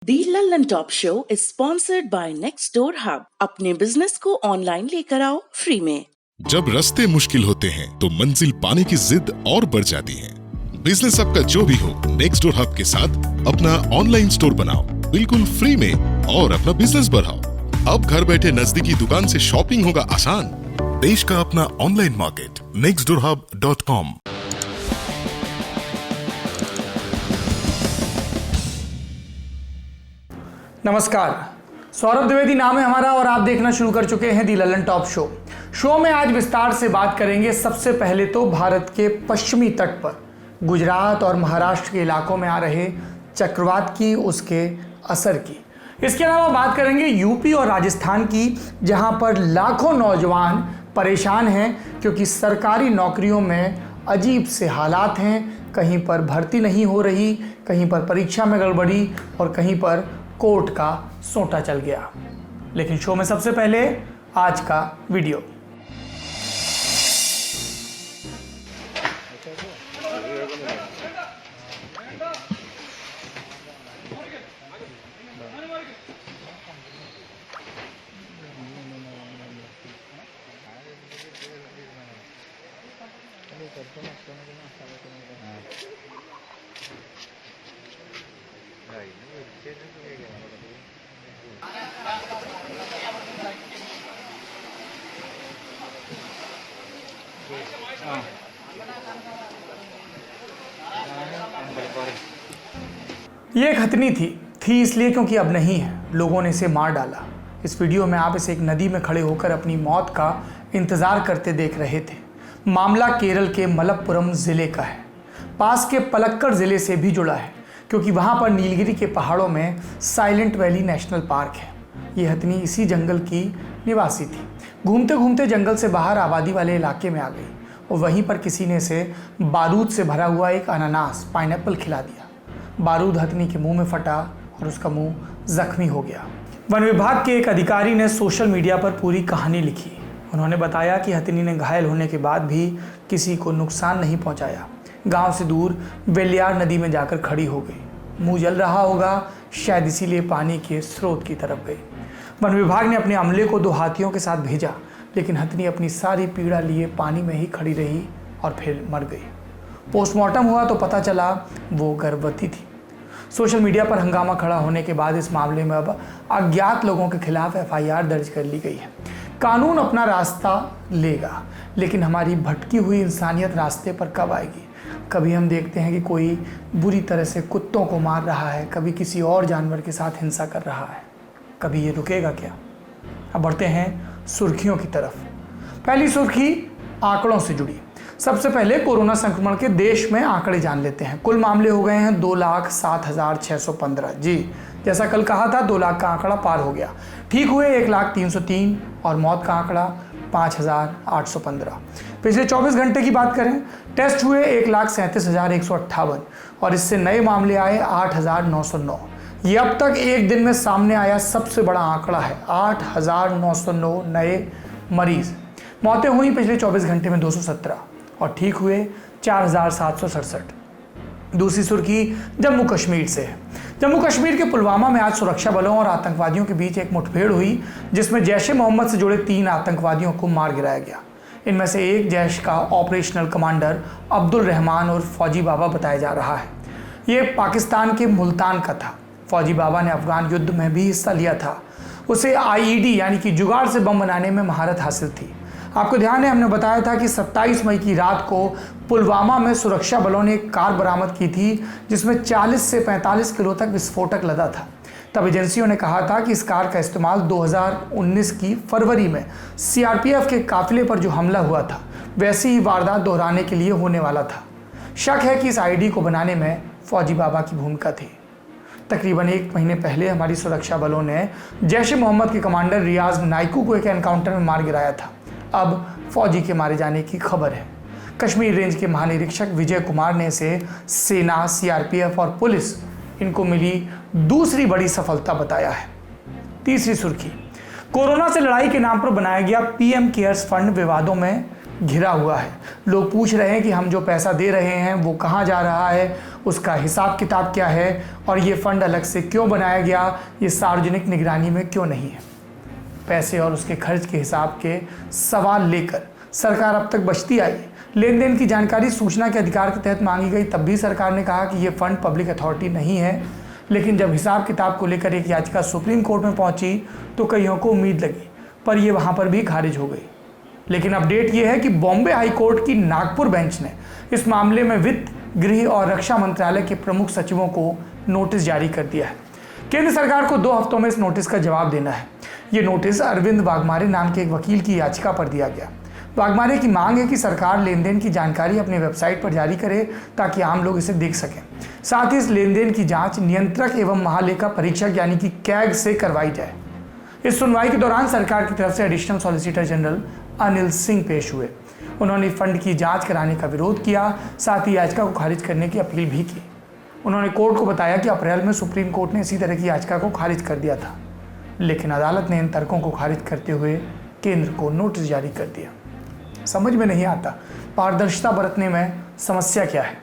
The Lallan top show is sponsored by next door hub. अपने business को online लेकर आओ फ्री में। जब रास्ते मुश्किल होते हैं तो मंजिल पाने की जिद और बढ़ जाती है। बिजनेस आपका जो भी हो, नेक्स्ट डोर हब के साथ अपना ऑनलाइन स्टोर बनाओ बिल्कुल फ्री में और अपना बिजनेस बढ़ाओ। अब घर बैठे नजदीकी दुकान से शॉपिंग होगा आसान। देश का अपना ऑनलाइन मार्केट nextdoorhub.com। नमस्कार, सौरभ द्विवेदी नाम है हमारा और आप देखना शुरू कर चुके हैं दी लल्लन टॉप शो में आज विस्तार से बात करेंगे सबसे पहले तो भारत के पश्चिमी तट पर गुजरात और महाराष्ट्र के इलाकों में आ रहे चक्रवात की, उसके असर की। इसके अलावा बात करेंगे यूपी और राजस्थान की, जहां पर लाखों नौजवान परेशान हैं क्योंकि सरकारी नौकरियों में अजीब से हालात हैं। कहीं पर भर्ती नहीं हो रही, कहीं पर परीक्षा में गड़बड़ी और कहीं पर कोर्ट का सोंटा चल गया। लेकिन शो में सबसे पहले आज का वीडियो। ये एक हथनी थी इसलिए क्योंकि अब नहीं है, लोगों ने इसे मार डाला। इस वीडियो में आप इसे एक नदी में खड़े होकर अपनी मौत का इंतजार करते देख रहे थे। मामला केरल के मलप्पुरम जिले का है। पास के पलक्कड़ जिले से भी जुड़ा है क्योंकि वहां पर नीलगिरी के पहाड़ों में साइलेंट वैली नेशनल पार्क है। ये हथनी इसी जंगल की निवासी थी। घूमते घूमते जंगल से बाहर आबादी वाले इलाके में आ गई और वहीं पर किसी ने इसे बारूद से भरा हुआ एक अनानास पाइनएप्पल खिला दिया। बारूद हथनी के मुंह में फटा और उसका मुंह जख्मी हो गया। वन विभाग के एक अधिकारी ने सोशल मीडिया पर पूरी कहानी लिखी। उन्होंने बताया कि हथनी ने घायल होने के बाद भी किसी को नुकसान नहीं पहुंचाया। गांव से दूर वेलियार नदी में जाकर खड़ी हो गई। मुंह जल रहा होगा, शायद इसीलिए पानी के स्रोत की तरफ गई। वन विभाग ने अपने अमले को 2 हाथियों के साथ भेजा, लेकिन हथनी अपनी सारी पीड़ा लिए पानी में ही खड़ी रही और फिर मर गई। पोस्टमार्टम हुआ तो पता चला वो गर्भवती थी। सोशल मीडिया पर हंगामा खड़ा होने के बाद इस मामले में अब अज्ञात लोगों के खिलाफ FIR दर्ज कर ली गई है। कानून अपना रास्ता लेगा, लेकिन हमारी भटकी हुई इंसानियत रास्ते पर कब आएगी? कभी हम देखते हैं कि कोई बुरी तरह से कुत्तों को मार रहा है, कभी किसी और जानवर के साथ हिंसा कर रहा है। कभी ये रुकेगा क्या? अब बढ़ते हैं सुर्खियों की तरफ। पहली सुर्खी आंकड़ों से जुड़ी। सबसे पहले कोरोना संक्रमण के देश में आंकड़े जान लेते हैं। कुल मामले हो गए हैं 2,07,615। जी, जैसा कल कहा था 2 लाख का आंकड़ा पार हो गया। ठीक हुए 1,03,03 और मौत का आंकड़ा 5,815। पिछले 24 घंटे की बात करें, टेस्ट हुए 1,37,158 और इससे नए मामले आए 8,909। ये अब तक एक दिन में सामने आया सबसे बड़ा आंकड़ा है। 8,909 नए मरीज। मौतें हुई पिछले 24 घंटे में 217 और ठीक हुए 4,767। दूसरी सुर्खी जम्मू कश्मीर से है। जम्मू कश्मीर के पुलवामा में आज सुरक्षा बलों और आतंकवादियों के बीच एक मुठभेड़ हुई, जिसमें जैश-ए-मोहम्मद से जुड़े 3 आतंकवादियों को मार गिराया गया। इनमें से एक जैश का ऑपरेशनल कमांडर अब्दुल रहमान और फौजी बाबा बताया जा रहा है। ये पाकिस्तान के मुल्तान का था। फौजी बाबा ने अफगान युद्ध में भी हिस्सा लिया था। उसे IED यानी कि जुगाड़ से बम बनाने में महारत हासिल थी। आपको ध्यान है, हमने बताया था कि 27 मई की रात को पुलवामा में सुरक्षा बलों ने एक कार बरामद की थी जिसमें 40 से 45 किलो तक विस्फोटक लदा था। तब एजेंसियों ने कहा था कि इस कार का इस्तेमाल 2019 की फरवरी में CRPF के काफिले पर जो हमला हुआ था, वैसी ही वारदात दोहराने के लिए होने वाला था। शक है कि इस IED को बनाने में फौजी बाबा की भूमिका थी। तकरीबन 1 महीने पहले हमारी सुरक्षा बलों ने जैश-ए-मोहम्मद के कमांडर रियाज नाइकू को एक एनकाउंटर में मार गिराया था। अब फौजी के मारे जाने की खबर है। कश्मीर रेंज के महानिरीक्षक विजय कुमार ने इसे सेना, CRPF और पुलिस इनको मिली दूसरी बड़ी सफलता बताया है। तीसरी सुर्खी, कोरोना से लड़ाई के नाम पर बनाया गया PM केयर्स फंड विवादों में घिरा हुआ है। लोग पूछ रहे हैं कि हम जो पैसा दे रहे हैं वो कहाँ जा रहा है, उसका हिसाब किताब क्या है और ये फंड अलग से क्यों बनाया गया, ये सार्वजनिक निगरानी में क्यों नहीं है। पैसे और उसके खर्च के हिसाब के सवाल लेकर सरकार अब तक बचती आई। लेन देन की जानकारी सूचना के अधिकार के तहत मांगी गई, तब भी सरकार ने कहा कि ये फंड पब्लिक अथॉरिटी नहीं है। लेकिन जब हिसाब किताब को लेकर एक याचिका सुप्रीम कोर्ट में पहुंची तो कईयों को उम्मीद लगी, पर ये वहां पर भी खारिज हो गई। लेकिन अपडेट ये है कि बॉम्बे हाई कोर्ट की नागपुर बेंच ने इस मामले में वित्त, गृह और रक्षा मंत्रालय के प्रमुख सचिवों को नोटिस जारी कर दिया है। केंद्र सरकार को 2 हफ्तों में इस नोटिस का जवाब देना है। ये नोटिस अरविंद वाघमारे नाम के एक वकील की याचिका पर दिया गया। वाघमारे की मांग है कि सरकार लेन देन की जानकारी अपनी वेबसाइट पर जारी करे ताकि आम लोग इसे देख सकें। साथ ही इस लेन देन की जांच नियंत्रक एवं महालेखा परीक्षक यानी कि कैग से करवाई जाए। इस सुनवाई के दौरान सरकार की तरफ से additional solicitor general Anil Singh पेश हुए। उन्होंने फंड की जांच कराने का विरोध किया, साथ ही याचिका को खारिज करने की अपील भी की। उन्होंने कोर्ट को बताया कि अप्रैल में सुप्रीम कोर्ट ने इसी तरह की याचिका को खारिज कर दिया था, लेकिन अदालत ने इन तर्कों को खारिज करते हुए केंद्र को नोटिस जारी कर दिया। समझ में नहीं आता पारदर्शिता बरतने में समस्या क्या है।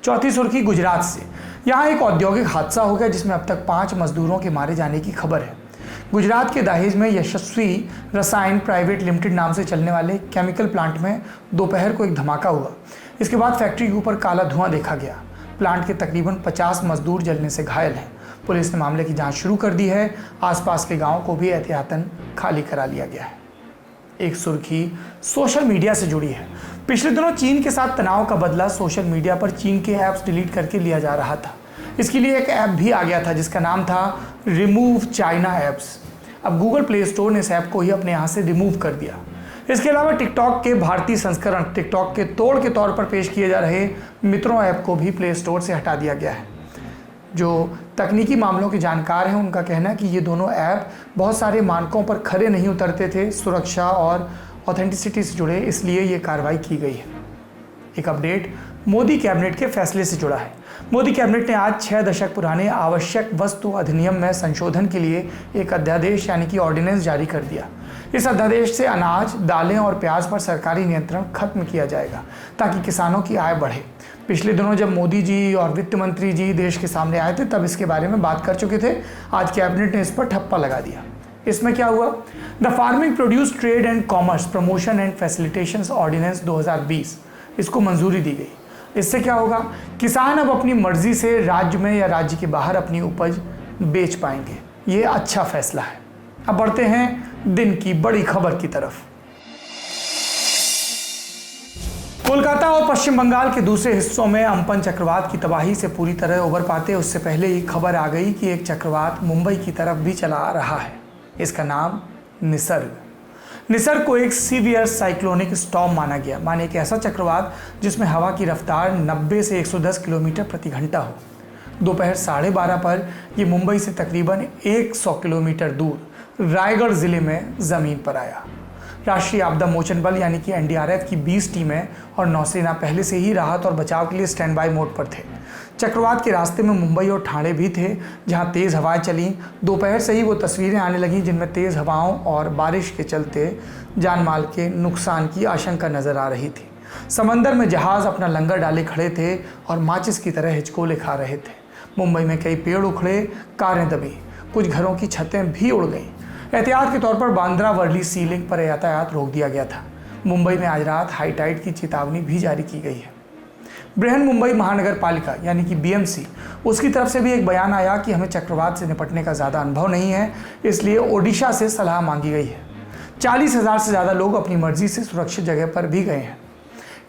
चौथी सुर्खी गुजरात से। यहाँ एक औद्योगिक हादसा हो गया जिसमें अब तक 5 मजदूरों के मारे जाने की खबर है। गुजरात के दहेज में यशस्वी रसायन प्राइवेट लिमिटेड नाम से चलने वाले केमिकल प्लांट में दोपहर को एक धमाका हुआ। इसके बाद फैक्ट्री के ऊपर काला धुआं देखा गया। प्लांट के तकरीबन 50 मजदूर जलने से घायल हैं। पुलिस ने मामले की जांच शुरू कर दी है। आसपास के गांवों को भी एहतियातन खाली करा लिया गया है। एक सुर्खी सोशल मीडिया से जुड़ी है। पिछले दिनों चीन के साथ तनाव का बदला सोशल मीडिया पर चीन के ऐप्स डिलीट करके लिया जा रहा था। इसके लिए एक ऐप भी आ गया था जिसका नाम था रिमूव चाइना ऐप्स। अब गूगल प्ले स्टोर ने इस ऐप को ही अपने यहाँ से रिमूव कर दिया। इसके अलावा टिकटॉक के भारतीय संस्करण टिकटॉक के तोड़ के तौर पर पेश किए जा रहे मित्रों ऐप को भी प्ले स्टोर से हटा दिया गया है। जो तकनीकी मामलों के जानकार हैं उनका कहना है कि ये दोनों ऐप बहुत सारे मानकों पर खरे नहीं उतरते थे, सुरक्षा और ऑथेंटिसिटी से जुड़े, इसलिए ये कार्रवाई की गई है। एक अपडेट मोदी कैबिनेट के फैसले से जुड़ा है। मोदी कैबिनेट ने आज 6 दशक पुराने आवश्यक वस्तु अधिनियम में संशोधन के लिए एक अध्यादेश यानी कि ऑर्डिनेंस जारी कर दिया। इस अध्यादेश से अनाज, दालें और प्याज पर सरकारी नियंत्रण खत्म किया जाएगा ताकि किसानों की आय बढ़े। पिछले दिनों जब मोदी जी और वित्त मंत्री जी देश के सामने आए थे तब इसके बारे में बात कर चुके थे। आज कैबिनेट ने इस पर ठप्पा लगा दिया। इसमें क्या हुआ? The farming produce trade and commerce promotion and facilitation ordinance 2020 इसको मंजूरी दी गई। इससे क्या होगा? किसान अब अपनी मर्जी से राज्य में या राज्य के बाहर अपनी उपज बेच पाएंगे। ये अच्छा फैसला है। अब बढ़ते हैं दिन की बड़ी खबर की तरफ। कोलकाता और पश्चिम बंगाल के दूसरे हिस्सों में अम्पन चक्रवात की तबाही से पूरी तरह उबर पाते उससे पहले ही खबर आ गई कि एक चक्रवात मुंबई की तरफ भी चला आ रहा है। इसका नाम निसर्ग। निसर्ग को एक सीवियर साइक्लोनिक स्टॉर्म माना गया, माने एक ऐसा चक्रवात जिसमें हवा की रफ्तार 90 से 110 किलोमीटर प्रति घंटा हो। दोपहर 12:30 पर यह मुंबई से तकरीबन 100 किलोमीटर दूर रायगढ़ जिले में ज़मीन पर आया। राष्ट्रीय आपदा मोचन बल यानी कि एनडीआरएफ की 20 टीमें और नौसेना पहले से ही राहत और बचाव के लिए स्टैंड बाय मोड पर थे। चक्रवात के रास्ते में मुंबई और ठाणे भी थे जहां तेज़ हवाएं चलीं। दोपहर से ही वो तस्वीरें आने लगीं जिनमें तेज़ हवाओं और बारिश के चलते जान माल के नुकसान की आशंका नज़र आ रही थी। समंदर में जहाज़ अपना लंगर डाले खड़े थे और माचिस की तरह हिचकोले खा रहे थे। मुंबई में कई पेड़ उखड़े, कारें दबी, कुछ घरों की छतें भी उड़ गईं। एहतियात के तौर पर बांद्रा वर्ली सी लिंक पर यातायात रोक दिया गया था। मुंबई में आज रात हाई टाइड की चेतावनी भी जारी की गई है। बृहन मुंबई महानगर पालिका यानी कि बीएमसी, उसकी तरफ से भी एक बयान आया कि हमें चक्रवात से निपटने का ज़्यादा अनुभव नहीं है, इसलिए ओडिशा से सलाह मांगी गई है। 40,000 से ज़्यादा लोग अपनी मर्जी से सुरक्षित जगह पर भी गए हैं।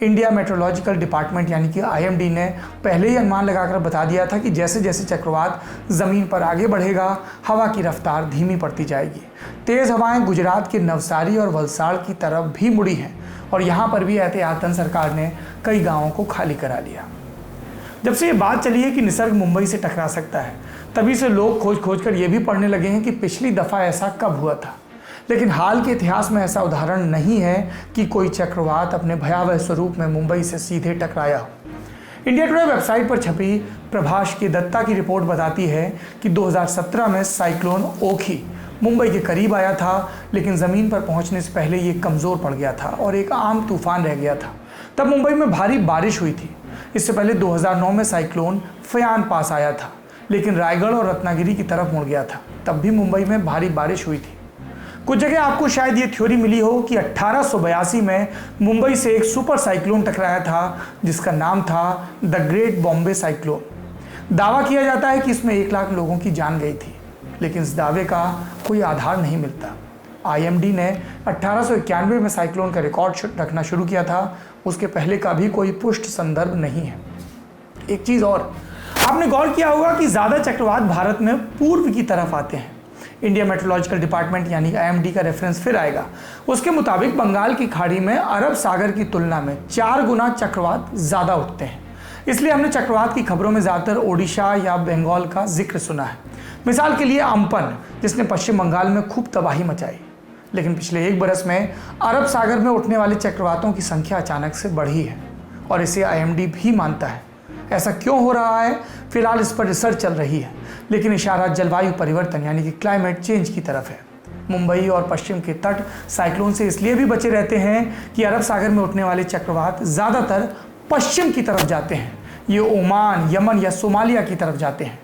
इंडिया मेट्रोलॉजिकल डिपार्टमेंट यानी कि IMD ने पहले ही अनुमान लगाकर बता दिया था कि जैसे जैसे चक्रवात ज़मीन पर आगे बढ़ेगा हवा की रफ्तार धीमी पड़ती जाएगी। तेज़ हवाएं गुजरात के नवसारी और वलसाड़ की तरफ भी मुड़ी हैं और यहाँ पर भी एहतियातन सरकार ने कई गाँवों को खाली करा लिया। जब से ये बात चली है कि निसर्ग मुंबई से टकरा सकता है तभी से लोग खोज कर ये भी पढ़ने लगे हैं कि पिछली दफ़ा ऐसा कब हुआ था। लेकिन हाल के इतिहास में ऐसा उदाहरण नहीं है कि कोई चक्रवात अपने भयावह स्वरूप में मुंबई से सीधे टकराया हो। इंडिया टुडे वेबसाइट पर छपी प्रभाष की दत्ता की रिपोर्ट बताती है कि 2017 में साइक्लोन ओखी मुंबई के करीब आया था, लेकिन ज़मीन पर पहुंचने से पहले ये कमज़ोर पड़ गया था और एक आम तूफान रह गया था। तब मुंबई में भारी बारिश हुई थी। इससे पहले 2009 में साइक्लोन फयान पास आया था, लेकिन रायगढ़ और रत्नागिरी की तरफ मुड़ गया था। तब भी मुंबई में भारी बारिश हुई थी। कुछ जगह आपको शायद ये थ्योरी मिली हो कि 1882 में मुंबई से एक सुपर साइक्लोन टकराया था, जिसका नाम था द ग्रेट बॉम्बे साइक्लोन। दावा किया जाता है कि इसमें 1 लाख लोगों की जान गई थी, लेकिन इस दावे का कोई आधार नहीं मिलता। IMD ने 1891 में साइक्लोन का रिकॉर्ड रखना शुरू किया था, उसके पहले का भी कोई पुष्ट संदर्भ नहीं है। एक चीज़ और, आपने गौर किया होगा कि ज़्यादा चक्रवात भारत में पूर्व की तरफ आते हैं। इंडिया मेट्रोलॉजिकल डिपार्टमेंट यानी IMD का रेफरेंस फिर आएगा। उसके मुताबिक बंगाल की खाड़ी में अरब सागर की तुलना में 4 गुना चक्रवात ज़्यादा उठते हैं। इसलिए हमने चक्रवात की खबरों में ज़्यादातर ओडिशा या बंगाल का जिक्र सुना है। मिसाल के लिए अम्पन, जिसने पश्चिम बंगाल में खूब तबाही मचाई। लेकिन पिछले 1 बरस में अरब सागर में उठने वाले चक्रवातों की संख्या अचानक से बढ़ी है और इसे IMD भी मानता है। ऐसा क्यों हो रहा है, फिलहाल इस पर रिसर्च चल रही है, लेकिन इशारा जलवायु परिवर्तन यानी कि क्लाइमेट चेंज की तरफ है। मुंबई और पश्चिम के तट साइक्लोन से इसलिए भी बचे रहते हैं कि अरब सागर में उठने वाले चक्रवात ज़्यादातर पश्चिम की तरफ जाते हैं। ये ओमान, यमन या सोमालिया की तरफ जाते हैं,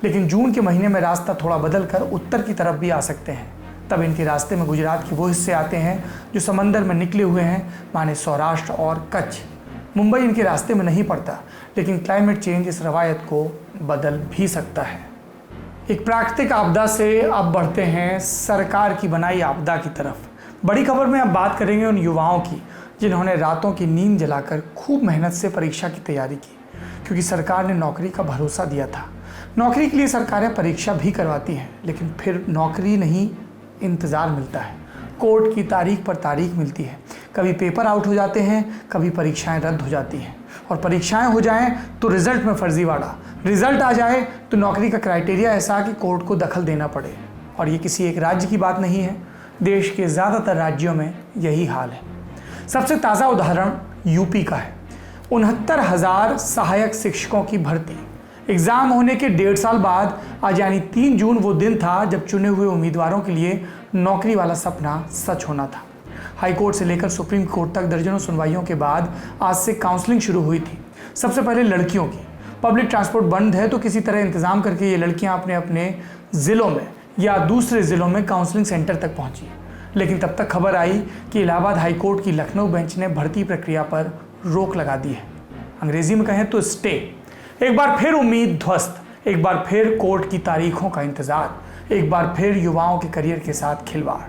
लेकिन जून के महीने में रास्ता थोड़ा बदल कर उत्तर की तरफ भी आ सकते हैं। तब इनके रास्ते में गुजरात के वो हिस्से आते हैं जो समंदर में निकले हुए हैं, माने सौराष्ट्र और कच्छ। मुंबई इनके रास्ते में नहीं पड़ता, लेकिन क्लाइमेट चेंज इस रवायत को बदल भी सकता है। एक प्राकृतिक आपदा से अब बढ़ते हैं सरकार की बनाई आपदा की तरफ। बड़ी खबर में अब बात करेंगे उन युवाओं की जिन्होंने रातों की नींद जलाकर खूब मेहनत से परीक्षा की तैयारी की, क्योंकि सरकार ने नौकरी का भरोसा दिया था। नौकरी के लिए सरकारें परीक्षा भी करवाती हैं, लेकिन फिर नौकरी नहीं, इंतज़ार मिलता है। कोर्ट की तारीख पर तारीख मिलती है। कभी पेपर आउट हो जाते हैं, कभी परीक्षाएं रद्द हो जाती हैं, और परीक्षाएं हो जाएं तो रिजल्ट में फर्जीवाड़ा, रिजल्ट आ जाए तो नौकरी का क्राइटेरिया ऐसा कि कोर्ट को दखल देना पड़े। और ये किसी एक राज्य की बात नहीं है, देश के ज़्यादातर राज्यों में यही हाल है। सबसे ताज़ा उदाहरण यूपी का है। 69,000 सहायक शिक्षकों की भर्ती। एग्ज़ाम होने के 1.5 साल बाद आज यानी 3 जून वो दिन था जब चुने हुए उम्मीदवारों के लिए नौकरी वाला सपना सच होना था। हाईकोर्ट से लेकर सुप्रीम कोर्ट तक दर्जनों सुनवाइयों के बाद आज से काउंसलिंग शुरू हुई थी। सबसे पहले लड़कियों की। पब्लिक ट्रांसपोर्ट बंद है तो किसी तरह इंतज़ाम करके ये लड़कियां अपने अपने ज़िलों में या दूसरे ज़िलों में काउंसलिंग सेंटर तक पहुंची। लेकिन तब तक खबर आई कि इलाहाबाद हाईकोर्ट की लखनऊ बेंच ने भर्ती प्रक्रिया पर रोक लगा दी है। अंग्रेजी में कहें तो स्टे। एक बार फिर उम्मीद ध्वस्त, एक बार फिर कोर्ट की तारीखों का इंतज़ार, एक बार फिर युवाओं के करियर के साथ खिलवाड़।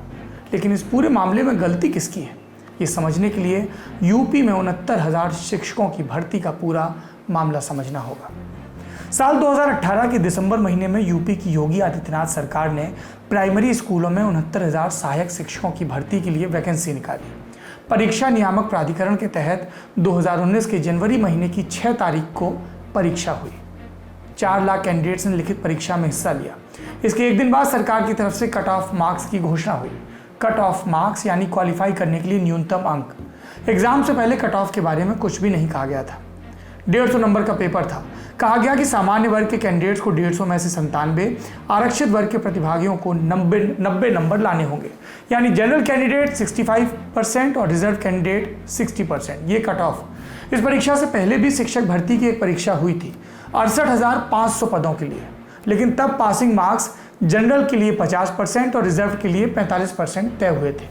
लेकिन इस पूरे मामले में गलती किसकी है, ये समझने के लिए यूपी में 69,000 शिक्षकों की भर्ती का पूरा मामला समझना होगा। साल 2018 के दिसंबर महीने में यूपी की योगी आदित्यनाथ सरकार ने प्राइमरी स्कूलों में 69,000 सहायक शिक्षकों की भर्ती के लिए वैकेंसी निकाली। परीक्षा नियामक प्राधिकरण के तहत 2019 के जनवरी महीने की 6 तारीख को परीक्षा हुई। 4 लाख कैंडिडेट्स ने लिखित परीक्षा में हिस्सा लिया। इसके एक दिन बाद सरकार की तरफ से कट ऑफ मार्क्स की घोषणा हुई। कट ऑफ मार्क्स यानी क्वालिफाई करने के लिए न्यूनतम अंक। एग्जाम से पहले कट ऑफ के बारे में कुछ भी नहीं कहा गया था। 150 नंबर का पेपर था। कहा गया कि सामान्य वर्ग के कैंडिडेट्स को 150 में से 97, आरक्षित वर्ग के प्रतिभागियों को 90 नंबर लाने होंगे, यानी जनरल कैंडिडेट 65% और रिजर्व कैंडिडेट 60%। ये कट ऑफ। इस परीक्षा से पहले भी शिक्षक भर्ती की एक परीक्षा हुई थी 68,500 पदों के लिए, लेकिन तब पासिंग मार्क्स जनरल के लिए 50% और रिजर्व के लिए 45% तय हुए थे।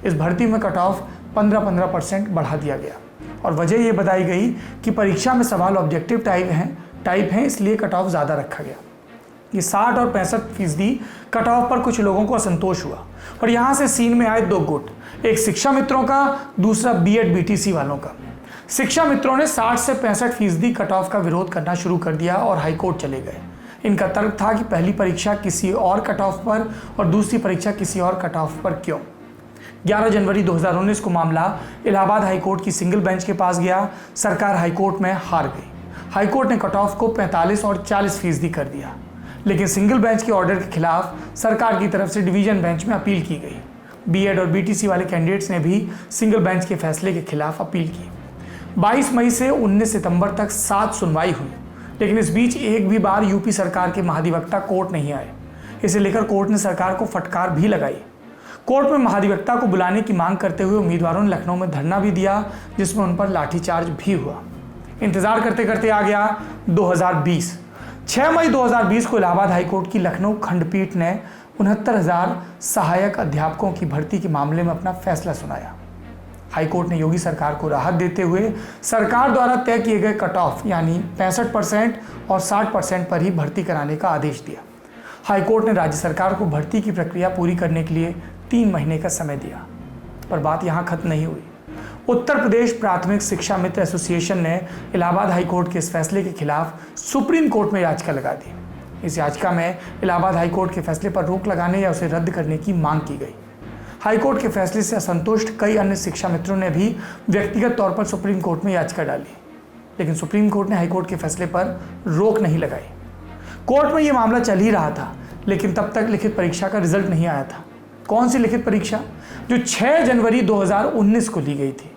इस भर्ती में कट ऑफ 15% बढ़ा दिया गया और वजह यह बताई गई कि परीक्षा में सवाल ऑब्जेक्टिव टाइप हैं, इसलिए कट ऑफ ज़्यादा रखा गया। ये 60 और 65% कट ऑफ पर कुछ लोगों को असंतोष हुआ और यहाँ से सीन में आए 2 गुट, एक शिक्षा मित्रों का, दूसरा BEd BTC वालों का। शिक्षा मित्रों ने 60 से 65% कट ऑफ का विरोध करना शुरू कर दिया और हाईकोर्ट चले गए। इनका तर्क था कि पहली परीक्षा किसी और कट ऑफ पर और दूसरी परीक्षा किसी और कट ऑफ पर क्यों। 11 जनवरी 2019 को मामला इलाहाबाद हाईकोर्ट की सिंगल बेंच के पास गया। सरकार हाईकोर्ट में हार गई। हाईकोर्ट ने कट ऑफ को 45 और 40% कर दिया, लेकिन सिंगल बेंच के ऑर्डर के खिलाफ सरकार की तरफ से डिवीजन बेंच में अपील की गई। BEd और BTC वाले कैंडिडेट्स ने भी सिंगल बेंच के फैसले के खिलाफ अपील की। 22 मई से 19 सितंबर तक 7 सुनवाई हुई, लेकिन इस बीच एक भी बार यूपी सरकार के महाधिवक्ता कोर्ट नहीं आए। इसे लेकर कोर्ट ने सरकार को फटकार भी लगाई। कोर्ट में महाधिवक्ता को बुलाने की मांग करते हुए उम्मीदवारों ने लखनऊ में धरना भी दिया, जिसमें उन पर लाठीचार्ज भी हुआ। इंतजार करते करते आ गया 2020। 6 मई 2020 को इलाहाबाद हाईकोर्ट की लखनऊ खंडपीठ ने 69,000 सहायक अध्यापकों की भर्ती के मामले में अपना फैसला सुनाया। हाईकोर्ट ने योगी सरकार को राहत देते हुए सरकार द्वारा तय किए गए कट ऑफ यानी 65% और 60% पर ही भर्ती कराने का आदेश दिया। हाईकोर्ट ने राज्य सरकार को भर्ती की प्रक्रिया पूरी करने के लिए 3 महीने का समय दिया। पर बात यहाँ खत्म नहीं हुई। उत्तर प्रदेश प्राथमिक शिक्षा मित्र एसोसिएशन ने इलाहाबाद हाईकोर्ट के इस फैसले के खिलाफ सुप्रीम कोर्ट में याचिका लगा दी। इस याचिका में इलाहाबाद हाईकोर्ट के फैसले पर रोक लगाने या उसे रद्द करने की मांग की गई। हाईकोर्ट के फैसले से असंतुष्ट कई अन्य शिक्षा मित्रों ने भी व्यक्तिगत तौर पर सुप्रीम कोर्ट में याचिका डाली, लेकिन सुप्रीम कोर्ट ने हाईकोर्ट के फैसले पर रोक नहीं लगाई। कोर्ट में यह मामला चल ही रहा था, लेकिन तब तक लिखित परीक्षा का रिजल्ट नहीं आया था। कौन सी लिखित परीक्षा? जो 6 जनवरी 2019 को ली गई थी।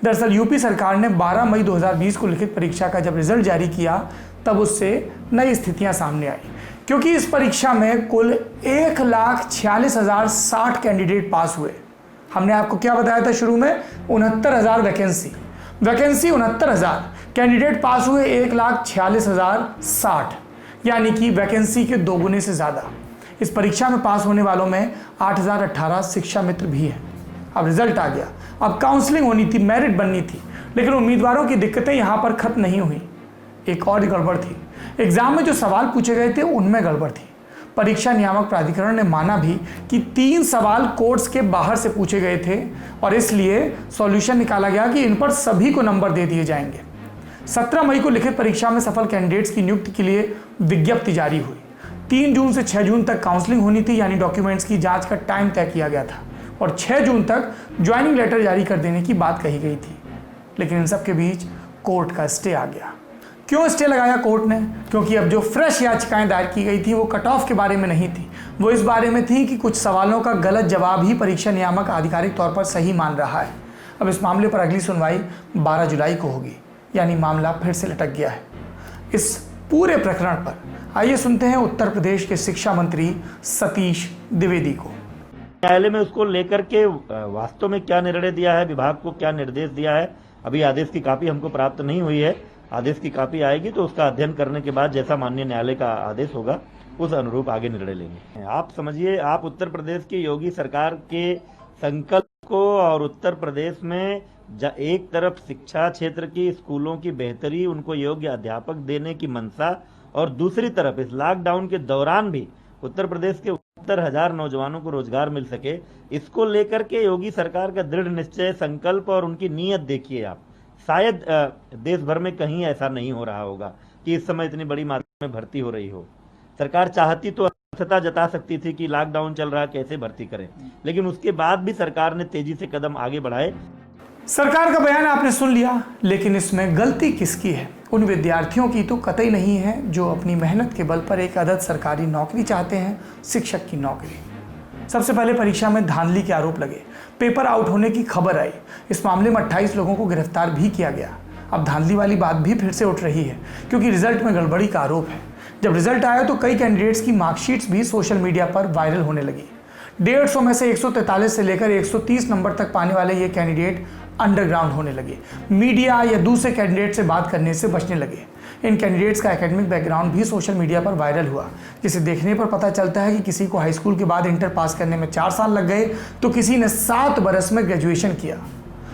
दरअसल यूपी सरकार ने 12 मई 2020 को लिखित परीक्षा का जब रिजल्ट जारी किया, तब उससे नई स्थितियां सामने आई, क्योंकि इस परीक्षा में कुल 1,46,060 कैंडिडेट पास हुए। हमने आपको क्या बताया था शुरू में? 69,000 वैकेंसी 69,000 कैंडिडेट पास हुए, 1,46,060 यानी कि वैकेंसी के 2 गुने से ज़्यादा। इस परीक्षा में पास होने वालों में 8,018 शिक्षा मित्र भी हैं। अब रिजल्ट आ गया, अब काउंसलिंग होनी थी, मेरिट बननी थी, लेकिन उम्मीदवारों की दिक्कतें यहाँ पर खत्म नहीं हुई। एक और गड़बड़ थी। एग्जाम में जो सवाल पूछे गए थे उनमें गड़बड़ थी। परीक्षा नियामक प्राधिकरण ने माना भी कि 3 सवाल कोर्स के बाहर से पूछे गए थे और इसलिए सॉल्यूशन निकाला गया कि इन पर सभी को नंबर दे दिए जाएंगे। 17 मई को लिखित परीक्षा में सफल कैंडिडेट्स की नियुक्ति के लिए विज्ञप्ति जारी हुई। 3 जून से 6 जून तक काउंसलिंग होनी थी, यानी डॉक्यूमेंट्स की जांच का टाइम तय किया गया था और 6 जून तक ज्वाइनिंग लेटर जारी कर देने की बात कही गई थी। लेकिन इन सब के बीच कोर्ट का स्टे आ गया। क्यों स्टे लगाया कोर्ट ने? क्योंकि अब जो फ्रेश याचिकाएं दायर की गई थी वो कट ऑफ के बारे में नहीं थी, वो इस बारे में थी कि कुछ सवालों का गलत जवाब ही परीक्षा नियामक आधिकारिक तौर पर सही मान रहा है। अब इस मामले पर अगली सुनवाई 12 जुलाई को होगी, यानी मामला फिर से लटक गया है। इस पूरे प्रकरण पर आइए सुनते हैं उत्तर प्रदेश के शिक्षा मंत्री सतीश द्विवेदी को। न्यायालय में उसको लेकर के वास्तव में क्या निर्णय दिया है, विभाग को क्या निर्देश दिया है, अभी आदेश की कॉपी हमको प्राप्त नहीं हुई है। आदेश की कॉपी आएगी तो उसका अध्ययन करने के बाद जैसा माननीय न्यायालय का आदेश होगा उस अनुरूप आगे निर्णय लेंगे। आप समझिए, आप उत्तर प्रदेश की योगी सरकार के संकल्प को और उत्तर प्रदेश में एक तरफ शिक्षा क्षेत्र की स्कूलों की बेहतरी, उनको योग्य अध्यापक देने की मंशा, और दूसरी तरफ इस लॉकडाउन के दौरान भी उत्तर प्रदेश के 69,000 नौजवानों को रोजगार मिल सके, इसको लेकर के योगी सरकार का दृढ़ निश्चय, संकल्प और उनकी नीयत देखिए आप। शायद देश भर में कहीं ऐसा नहीं हो रहा होगा कि इस समय इतनी बड़ी मात्रा में भर्ती हो रही हो। सरकार चाहती तो असमर्थता जता सकती थी कि लॉकडाउन चल रहा, कैसे भर्ती करें, लेकिन उसके बाद भी सरकार ने तेजी से कदम आगे बढ़ाए। सरकार का बयान आपने सुन लिया, लेकिन इसमें गलती किसकी है? उन विद्यार्थियों की तो कतई नहीं है जो अपनी मेहनत के बल पर एक अदद सरकारी नौकरी चाहते हैं, शिक्षक की नौकरी। सबसे पहले परीक्षा में धांधली के आरोप लगे, पेपर आउट होने की खबर आई। इस मामले में 28 लोगों को गिरफ्तार भी किया गया। अब धांधली वाली बात भी फिर से उठ रही है, क्योंकि रिजल्ट में गड़बड़ी का आरोप है। जब रिजल्ट आया तो कई कैंडिडेट्स की मार्कशीट्स भी सोशल मीडिया पर वायरल होने लगी। 150 में से 143 से लेकर 130 नंबर तक पाने वाले ये कैंडिडेट अंडरग्राउंड होने लगे, मीडिया या दूसरे कैंडिडेट से बात करने से बचने लगे। इन कैंडिडेट्स का एकेडमिक बैकग्राउंड भी सोशल मीडिया पर वायरल हुआ, जिसे देखने पर पता चलता है कि किसी को हाई स्कूल के बाद इंटर पास करने में 4 साल लग गए तो किसी ने 7 बरस में ग्रेजुएशन किया।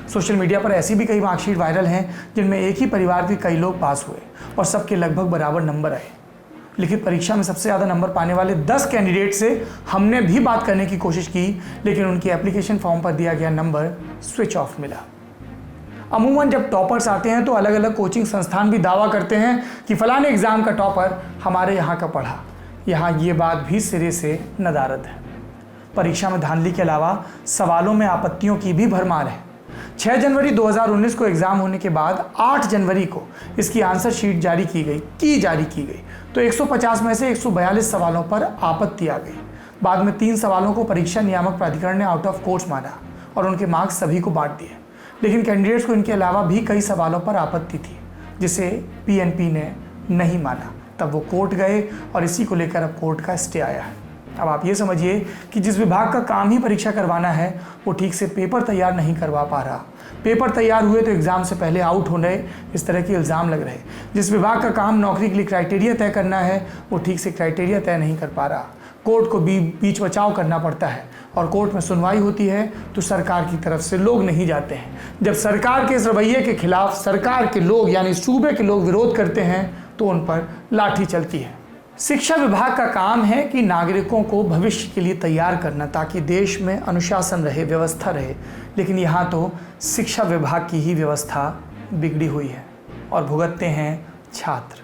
सोशल मीडिया पर ऐसी भी कई मार्कशीट वायरल हैं जिनमें एक ही परिवार के कई लोग पास हुए और सबके लगभग बराबर नंबर आए। लिखित परीक्षा में सबसे ज़्यादा नंबर पाने वाले 10 कैंडिडेट से हमने भी बात करने की कोशिश की, लेकिन उनकी एप्लीकेशन फॉर्म पर दिया गया नंबर स्विच ऑफ मिला। अमूमन जब टॉपर्स आते हैं तो अलग अलग कोचिंग संस्थान भी दावा करते हैं कि फलाने एग्जाम का टॉपर हमारे यहाँ का पढ़ा। यहाँ ये बात भी सिरे से नदारद है। परीक्षा में धांधली के अलावा सवालों में आपत्तियों की भी भरमार है। 6 जनवरी 2019 को एग्जाम होने के बाद 8 जनवरी को इसकी आंसर शीट जारी की गई तो 150 में से 142 सवालों पर आपत्ति आ गई। बाद में 3 सवालों को परीक्षा नियामक प्राधिकरण ने आउट ऑफ कोर्स माना और उनके मार्क्स सभी को बांट दिए, लेकिन कैंडिडेट्स को इनके अलावा भी कई सवालों पर आपत्ति थी जिसे पीएनपी ने नहीं माना। तब वो कोर्ट गए और इसी को लेकर अब कोर्ट का स्टे आया है। अब आप ये समझिए कि जिस विभाग का काम ही परीक्षा करवाना है वो ठीक से पेपर तैयार नहीं करवा पा रहा। पेपर तैयार हुए तो एग्ज़ाम से पहले आउट होने, इस तरह के इल्ज़ाम लग रहे। जिस विभाग का काम नौकरी के लिए क्राइटेरिया तय करना है वो ठीक से क्राइटेरिया तय नहीं कर पा रहा। कोर्ट को बीच बचाव करना पड़ता है और कोर्ट में सुनवाई होती है तो सरकार की तरफ से लोग नहीं जाते हैं। जब सरकार के इस रवैये के खिलाफ सरकार के लोग यानी सूबे के लोग विरोध करते हैं तो उन पर लाठी चलती है। शिक्षा विभाग का काम है कि नागरिकों को भविष्य के लिए तैयार करना ताकि देश में अनुशासन रहे, व्यवस्था रहे, लेकिन यहाँ तो शिक्षा विभाग की ही व्यवस्था बिगड़ी हुई है और भुगतते हैं छात्र।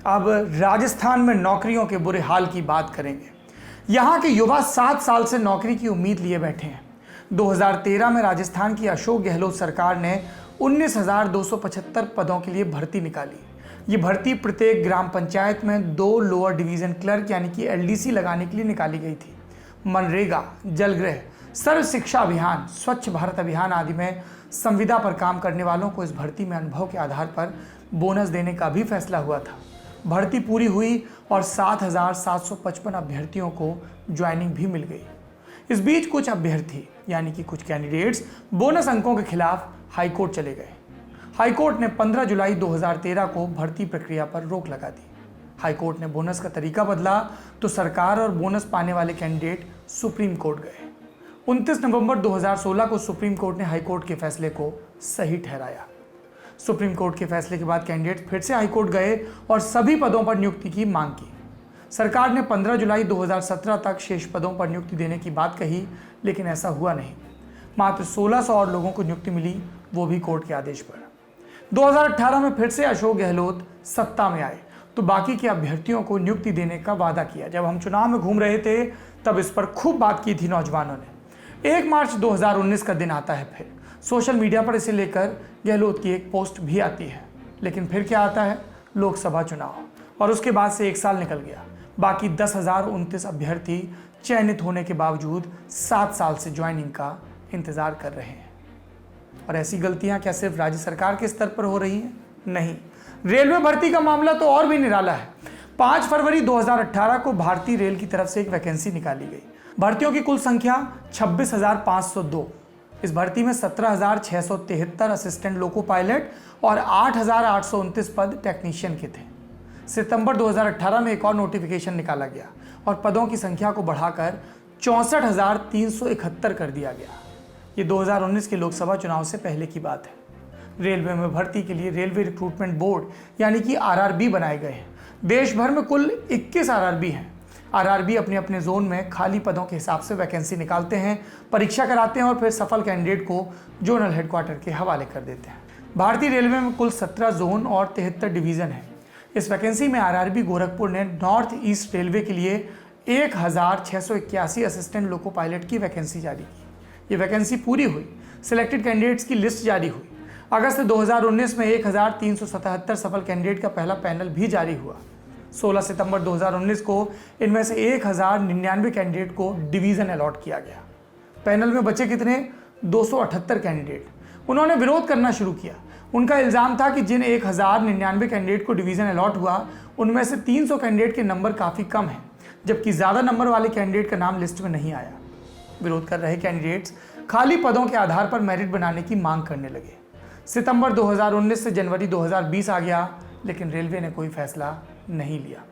अब राजस्थान में नौकरियों के बुरे हाल की बात करेंगे। यहाँ के युवा 7 साल से नौकरी की उम्मीद लिए बैठे हैं। 2013 में राजस्थान की अशोक गहलोत सरकार ने 19,275 पदों के लिए भर्ती निकाली। ये भर्ती प्रत्येक ग्राम पंचायत में 2 लोअर डिवीज़न क्लर्क यानी कि LDC लगाने के लिए निकाली गई थी। मनरेगा, जलगृह, सर्व शिक्षा अभियान, स्वच्छ भारत अभियान आदि में संविदा पर काम करने वालों को इस भर्ती में अनुभव के आधार पर बोनस देने का भी फैसला हुआ था। भर्ती पूरी हुई और 7,755 अभ्यर्थियों को ज्वाइनिंग भी मिल गई। इस बीच कुछ अभ्यर्थी यानी कि कुछ कैंडिडेट्स बोनस अंकों के खिलाफ हाईकोर्ट चले गए। हाईकोर्ट ने 15 जुलाई 2013 को भर्ती प्रक्रिया पर रोक लगा दी। हाईकोर्ट ने बोनस का तरीका बदला तो सरकार और बोनस पाने वाले कैंडिडेट सुप्रीम कोर्ट गए। 29 नवंबर 2016 को सुप्रीम कोर्ट ने हाईकोर्ट के फैसले को सही ठहराया। सुप्रीम कोर्ट के फैसले के बाद कैंडिडेट फिर से हाईकोर्ट गए और सभी पदों पर नियुक्ति की मांग की। सरकार ने 15 जुलाई 2017 तक शेष पदों पर नियुक्ति देने की बात कही, लेकिन ऐसा हुआ नहीं। मात्र 1600 और लोगों को नियुक्ति मिली, वो भी कोर्ट के आदेश पर। 2018 में फिर से अशोक गहलोत सत्ता में आए तो बाकी के अभ्यर्थियों को नियुक्ति देने का वादा किया। जब हम चुनाव में घूम रहे थे तब इस पर खूब बात की थी नौजवानों ने। 1 मार्च 2019 का दिन आता है, फिर सोशल मीडिया पर इसे लेकर गहलोत की एक पोस्ट भी आती है। लेकिन फिर क्या आता है? लोकसभा चुनाव, और उसके बाद से 1 साल निकल गया। बाकी 10,029 अभ्यर्थी चयनित होने के बावजूद 7 साल से ज्वाइनिंग का इंतजार कर रहे हैं। और ऐसी गलतियां क्या सिर्फ राज्य सरकार के स्तर पर हो रही हैं? नहीं, रेलवे भर्ती का मामला तो और भी निराला है। 5 फरवरी 2018 को भारतीय रेल की तरफ से एक वैकेंसी निकाली गई। भर्तियों की कुल संख्या 26,502। इस भर्ती में 17,673 असिस्टेंट लोको पायलट और 8,829 पद टेक्नीशियन के थे। सितंबर 2018 में एक और नोटिफिकेशन निकाला गया और पदों की संख्या को बढ़ाकर 64,371 कर दिया गया। ये 2019 के लोकसभा चुनाव से पहले की बात है। रेलवे में भर्ती के लिए रेलवे रिक्रूटमेंट बोर्ड यानी कि RRB बनाए गए हैं। देश भर में कुल 21 RRB हैं। RRB अपने अपने जोन में खाली पदों के हिसाब से वैकेंसी निकालते हैं, परीक्षा कराते हैं और फिर सफल कैंडिडेट को जोनल हेडक्वार्टर के हवाले कर देते हैं। भारतीय रेलवे में कुल 17 जोन और 73 डिवीज़न हैं। इस वैकेंसी में RRB गोरखपुर ने नॉर्थ ईस्ट रेलवे के लिए 1,681 असिस्टेंट लोको पायलट की वैकेंसी जारी की। ये वैकेंसी पूरी हुई, सिलेक्टेड कैंडिडेट्स की लिस्ट जारी हुई। अगस्त 2019 में 1,377 सफल कैंडिडेट का पहला पैनल भी जारी हुआ। 16 सितंबर 2019 को इनमें से 1,099 कैंडिडेट को डिवीज़न अलॉट किया गया। पैनल में बचे कितने? 278 कैंडिडेट। उन्होंने विरोध करना शुरू किया। उनका इल्ज़ाम था कि जिन 1,099 कैंडिडेट को डिवीज़न अलॉट हुआ उनमें से 300 कैंडिडेट के नंबर काफ़ी कम हैं, जबकि ज़्यादा नंबर वाले कैंडिडेट का नाम लिस्ट में नहीं आया। विरोध कर रहे कैंडिडेट्स खाली पदों के आधार पर मेरिट बनाने की मांग करने लगे। सितंबर 2019 से जनवरी 2020 आ गया, लेकिन रेलवे ने कोई फैसला नहीं लिया।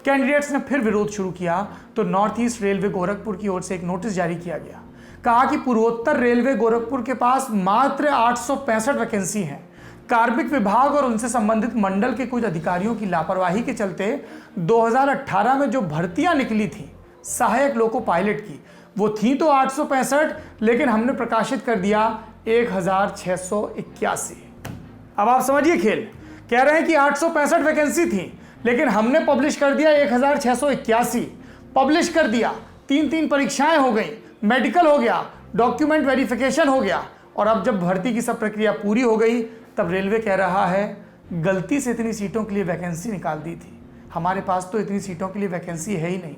कैंडिडेट्स ने फिर विरोध शुरू किया तो नॉर्थ ईस्ट रेलवे गोरखपुर की ओर से एक नोटिस जारी किया गया। कहा कि पूर्वोत्तर रेलवे गोरखपुर के पास मात्र 865 वैकेंसी हैं। कार्मिक विभाग और उनसे संबंधित मंडल के कुछ अधिकारियों की लापरवाही के चलते 2018 में जो भर्तियां निकली थी सहायक लोको पायलट की, वो थी तो 865, लेकिन हमने प्रकाशित कर दिया 1,681। अब आप समझिए खेल। कह रहे हैं कि 865 वैकेंसी थी, लेकिन हमने पब्लिश कर दिया 1,681। पब्लिश कर दिया, 3 परीक्षाएं हो गई, मेडिकल हो गया, डॉक्यूमेंट वेरिफिकेशन हो गया, और अब जब भर्ती की सब प्रक्रिया पूरी हो गई तब रेलवे कह रहा है गलती से इतनी सीटों के लिए वैकेंसी निकाल दी थी, हमारे पास तो इतनी सीटों के लिए वैकेंसी है ही नहीं।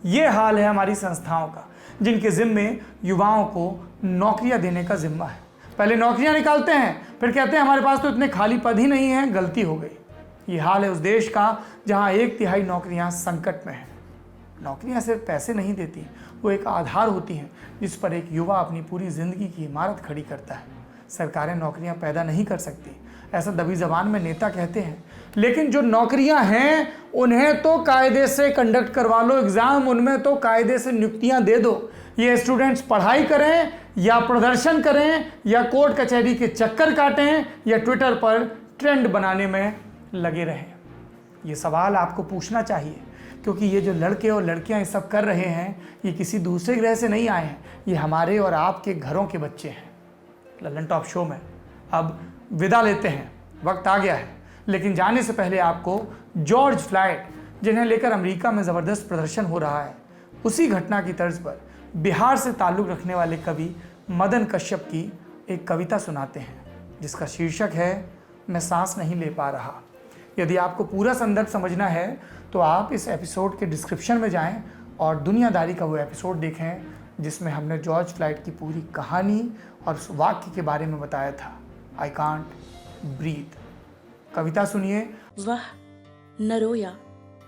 ये हाल है हमारी संस्थाओं का, जिनके जिम्मे युवाओं को नौकरियां देने का जिम्मा है। पहले नौकरियां निकालते हैं, फिर कहते हैं हमारे पास तो इतने खाली पद ही नहीं हैं, गलती हो गई। ये हाल है उस देश का जहां 1/3 नौकरियां संकट में हैं। नौकरियां सिर्फ पैसे नहीं देती, वो एक आधार होती हैं जिस पर एक युवा अपनी पूरी ज़िंदगी की इमारत खड़ी करता है। सरकारें नौकरियां पैदा नहीं कर सकती, ऐसा दबी ज़बान में नेता कहते हैं, लेकिन जो नौकरियां हैं उन्हें तो कायदे से कंडक्ट करवा लो एग्ज़ाम, उनमें तो कायदे से नियुक्तियां दे दो। ये स्टूडेंट्स पढ़ाई करें या प्रदर्शन करें या कोर्ट कचहरी के चक्कर काटें या ट्विटर पर ट्रेंड बनाने में लगे रहें। ये सवाल आपको पूछना चाहिए, क्योंकि ये जो लड़के और लड़कियां ये सब कर रहे हैं ये किसी दूसरे ग्रह से नहीं आए हैं, ये हमारे और आपके घरों के बच्चे हैं। लल्लन टॉप शो में अब विदा लेते हैं, वक्त आ गया है, लेकिन जाने से पहले आपको जॉर्ज फ्लॉयड, जिन्हें लेकर अमेरिका में ज़बरदस्त प्रदर्शन हो रहा है, उसी घटना की तर्ज पर बिहार से ताल्लुक़ रखने वाले कवि मदन कश्यप की एक कविता सुनाते हैं, जिसका शीर्षक है मैं सांस नहीं ले पा रहा। यदि आपको पूरा संदर्भ समझना है तो आप इस एपिसोड के डिस्क्रिप्शन में जाएं और दुनियादारी का वो एपिसोड देखें जिसमें हमने जॉर्ज फ्लॉयड की पूरी कहानी और उस वाक्य के बारे में बताया था, आई कांट ब्रीथ। कविता सुनिए। वह न रोया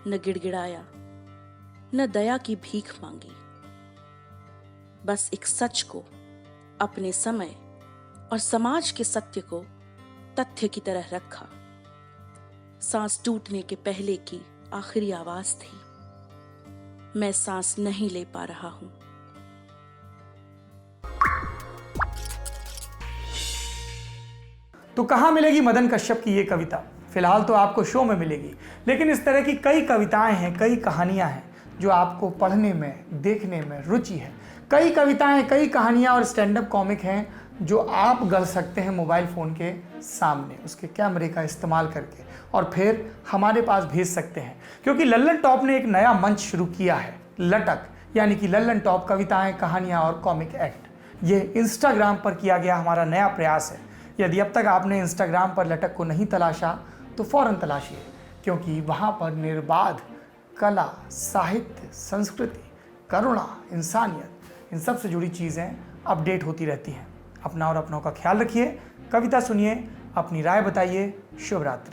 न गिड़गिड़ाया, न दया की भीख मांगी, बस एक सच को, अपने समय और समाज के सत्य को तथ्य की तरह रखा। सांस टूटने के पहले की आखिरी आवाज थी, मैं सांस नहीं ले पा रहा हूं। तो कहाँ मिलेगी मदन कश्यप की ये कविता? फिलहाल तो आपको शो में मिलेगी, लेकिन इस तरह की कई कविताएं हैं, कई कहानियां हैं जो आपको पढ़ने में, देखने में रुचि है। कई कविताएं, कई कहानियां और स्टैंड अप कॉमिक हैं जो आप गढ़ सकते हैं मोबाइल फ़ोन के सामने, उसके कैमरे का इस्तेमाल करके, और फिर हमारे पास भेज सकते हैं। क्योंकि लल्लन टॉप ने एक नया मंच शुरू किया है, लटक, यानी कि लल्लन टॉप कविताएं, कहानियां और कॉमिक एक्ट। ये इंस्टाग्राम पर किया गया हमारा नया प्रयास है। यदि अब तक आपने इंस्टाग्राम पर लटक को नहीं तलाशा तो फ़ौरन तलाशिए, क्योंकि वहाँ पर निर्बाध कला, साहित्य, संस्कृति, करुणा, इंसानियत, इन सब से जुड़ी चीज़ें अपडेट होती रहती हैं। अपना और अपनों का ख्याल रखिए, कविता सुनिए, अपनी राय बताइए। शुभ रात्रि।